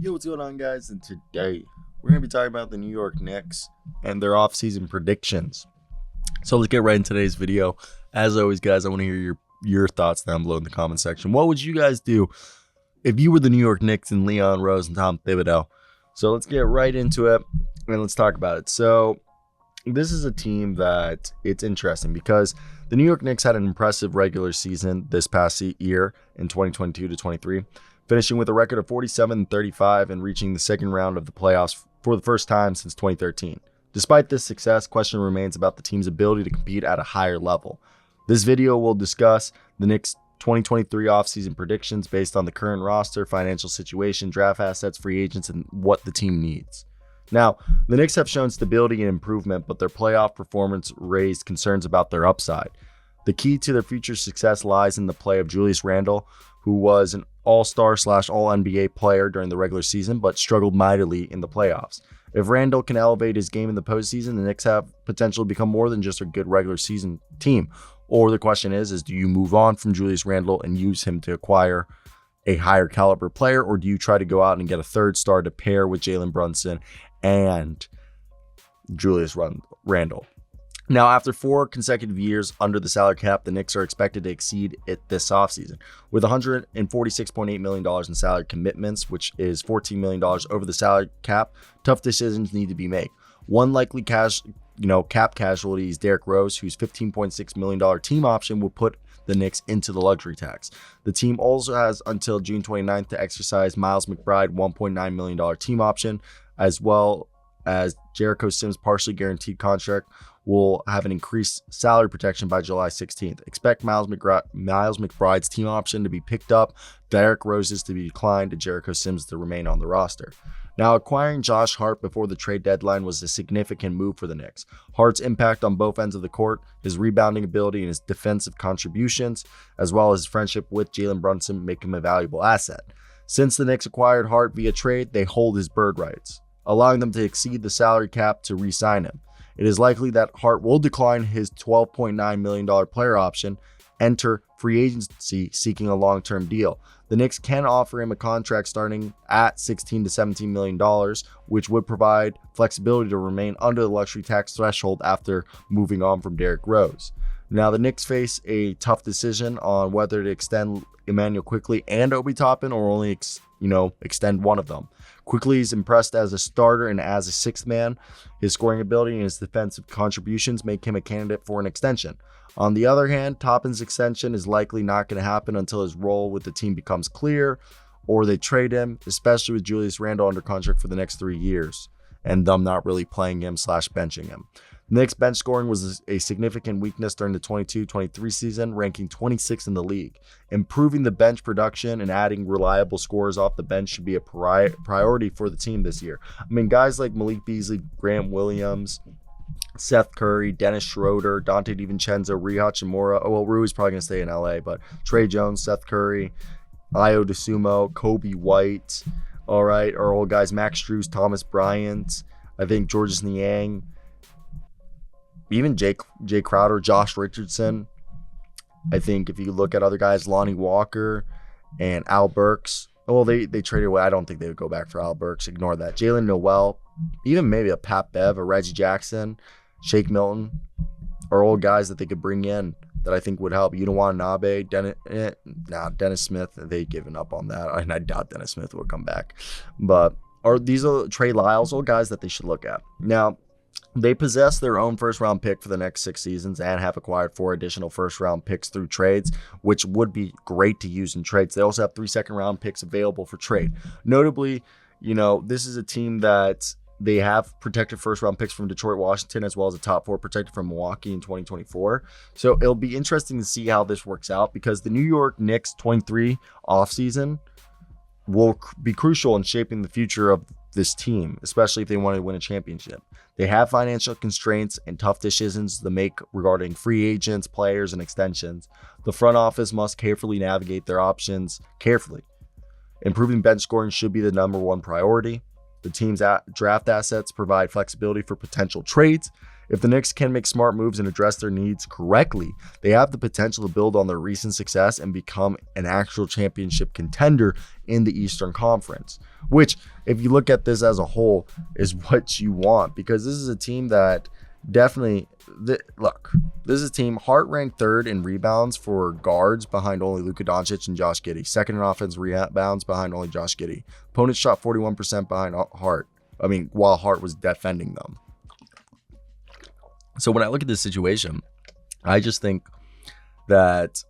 Yo, what's going on, guys? And today we're going to be talking about the New York Knicks and their offseason predictions. So let's get right into today's video. As always, guys, I want to hear your thoughts down below in the comment section. What would you guys do if you were the New York Knicks and Leon Rose and Tom Thibodeau? So let's get right into it and let's talk about it. So this is a team that it's interesting because the New York Knicks had an impressive regular season this past year in 2022 to 23. Finishing with a record of 47-35 and reaching the second round of the playoffs for the first time since 2013. Despite this success, question remains about the team's ability to compete at a higher level. This video will discuss the Knicks' 2023 offseason predictions based on the current roster, financial situation, draft assets, free agents, and what the team needs. Now, the Knicks have shown stability and improvement, but their playoff performance raised concerns about their upside. The key to their future success lies in the play of Julius Randle, who was an all-star / all-NBA player during the regular season, but struggled mightily in the playoffs. If Randle can elevate his game in the postseason, the Knicks have potential to become more than just a good regular season team. Or the question is do you move on from Julius Randle and use him to acquire a higher caliber player, or do you try to go out and get a third star to pair with Jalen Brunson and Julius Randle? Now, after 4 consecutive years under the salary cap, the Knicks are expected to exceed it this offseason. With $146.8 million in salary commitments, which is $14 million over the salary cap, tough decisions need to be made. One likely cap casualty is Derrick Rose, whose $15.6 million team option will put the Knicks into the luxury tax. The team also has until June 29th to exercise Miles McBride's $1.9 million team option, as well as Jericho Sims' partially guaranteed contract will have an increased salary protection by July 16th. Expect Miles McBride's team option to be picked up, Derrick Rose's to be declined, and Jericho Sims to remain on the roster. Now, acquiring Josh Hart before the trade deadline was a significant move for the Knicks. Hart's impact on both ends of the court, his rebounding ability, and his defensive contributions, as well as his friendship with Jalen Brunson, make him a valuable asset. Since the Knicks acquired Hart via trade, they hold his bird rights, allowing them to exceed the salary cap to re-sign him. It is likely that Hart will decline his $12.9 million player option, enter free agency seeking a long-term deal. The Knicks can offer him a contract starting at $16 to $17 million, which would provide flexibility to remain under the luxury tax threshold after moving on from Derrick Rose. Now, the Knicks face a tough decision on whether to extend Emmanuel Quickley and Obi Toppin or only extend one of them. Quickley is impressed as a starter and as a sixth man. His scoring ability and his defensive contributions make him a candidate for an extension. On the other hand, Toppin's extension is likely not going to happen until his role with the team becomes clear or they trade him, especially with Julius Randle under contract for the next 3 years and them not really playing him / benching him. The Knicks bench scoring was a significant weakness during the 22-23 season, ranking 26th in the league. Improving the bench production and adding reliable scorers off the bench should be a priority for the team this year. I mean, guys like Malik Beasley, Grant Williams, Seth Curry, Dennis Schroeder, Dante DiVincenzo, Rui Hachimura. Oh, well, Rui's probably going to stay in LA, but Trey Jones, Seth Curry, Ayo Dosunmu, Kobe White, all right, our old guys, Max Strus, Thomas Bryant, I think Georges Niang, even Jay Crowder, Josh Richardson. I think if you look at other guys, Lonnie Walker and Al Burks. Well, they traded away. I don't think they would go back for Al Burks. Ignore that. Jalen Noel, even maybe a Pat Bev, a Reggie Jackson, Shake Milton, are old guys that they could bring in that I think would help. Watanabe, Dennis Smith, they've given up on that. And I doubt Dennis Smith will come back. But these are Trey Lyles, old guys that they should look at. Now, they possess their own first-round pick for the next 6 seasons and have acquired 4 additional first-round picks through trades, which would be great to use in trades. They also have 3 second-round picks available for trade. Notably, this is a team that they have protected first-round picks from Detroit, Washington, as well as a top 4 protected from Milwaukee in 2024. So it'll be interesting to see how this works out because the New York Knicks 23 offseason will be crucial in shaping the future of this team, especially if they want to win a championship. They have financial constraints and tough decisions to make regarding free agents, players, and extensions. The front office must carefully navigate their options carefully. Improving bench scoring should be the number one priority. The team's draft assets provide flexibility for potential trades, If the Knicks can make smart moves and address their needs correctly, they have the potential to build on their recent success and become an actual championship contender in the Eastern Conference, which, if you look at this as a whole, is what you want, because this is a team that definitely, this is a team. Hart ranked 3rd in rebounds for guards behind only Luka Doncic and Josh Giddey. 2nd in offensive rebounds behind only Josh Giddey. Opponents shot 41% behind Hart. While Hart was defending them. So when I look at this situation, I just think that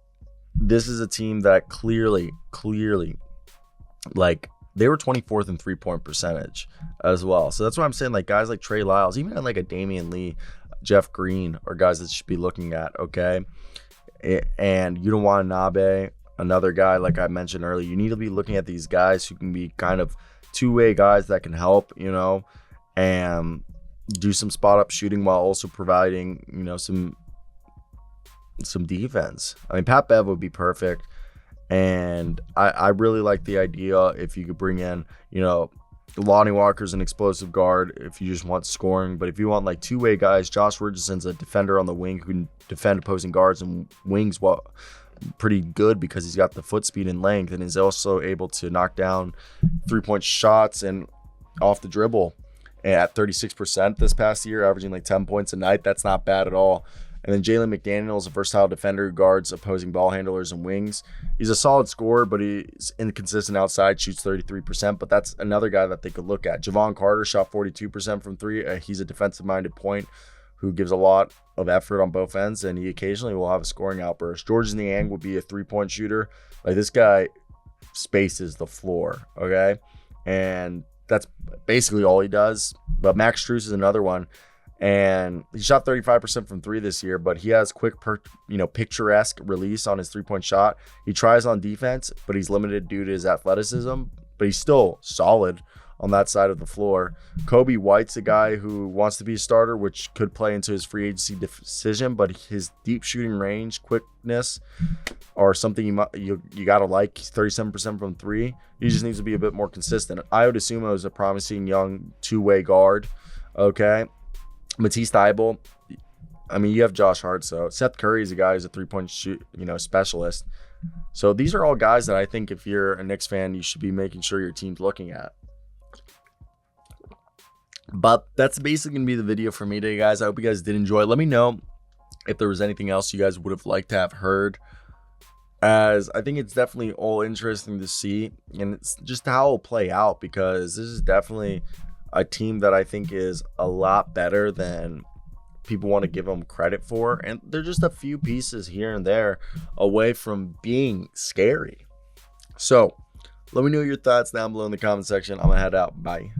this is a team that clearly, like, they were 24th in 3-point percentage as well. So that's why I'm saying, like, guys like Trey Lyles, even like a Damian Lee, Jeff Green, are guys that you should be looking at, okay? And you don't want Nabe, another guy like I mentioned earlier. You need to be looking at these guys who can be kind of two-way guys that can help, and do some spot-up shooting while also providing, some defense. Pat Bev would be perfect. And I really like the idea if you could bring in, Lonnie Walker's an explosive guard if you just want scoring. But if you want like two-way guys, Josh Richardson's a defender on the wing who can defend opposing guards and wings pretty good because he's got the foot speed and length, and is also able to knock down 3-point shots and off the dribble at 36% this past year, averaging like 10 points a night. That's not bad at all. And then Jalen McDaniel is a versatile defender who guards opposing ball handlers and wings. He's a solid scorer, but he's inconsistent outside, shoots 33%, but that's another guy that they could look at. Javon Carter shot 42% from 3. He's a defensive-minded point who gives a lot of effort on both ends, and he occasionally will have a scoring outburst. Georges Niang would be a 3-point shooter. Like, this guy spaces the floor, okay? And that's basically all he does. But Max Strus is another one. And he shot 35% from 3 this year, but he has quick, picturesque release on his 3-point shot. He tries on defense, but he's limited due to his athleticism, but he's still solid on that side of the floor. Kobe White's a guy who wants to be a starter, which could play into his free agency decision, but his deep shooting range, quickness are something you got to like. He's 37% from 3. He just needs to be a bit more consistent. I would assume it was a promising young two-way guard, okay? Matisse Thybulle, you have Josh Hart. So Seth Curry is a guy who's a 3-point shoot, specialist. So these are all guys that I think if you're a Knicks fan, you should be making sure your team's looking at. But that's basically going to be the video for me today, guys. I hope you guys did enjoy. Let me know if there was anything else you guys would have liked to have heard, as I think it's definitely all interesting to see, and it's just how it'll play out, because this is definitely a team that I think is a lot better than people want to give them credit for, and they're just a few pieces here and there away from being scary. So let me know your thoughts down below in the comment section. I'm gonna head out. Bye.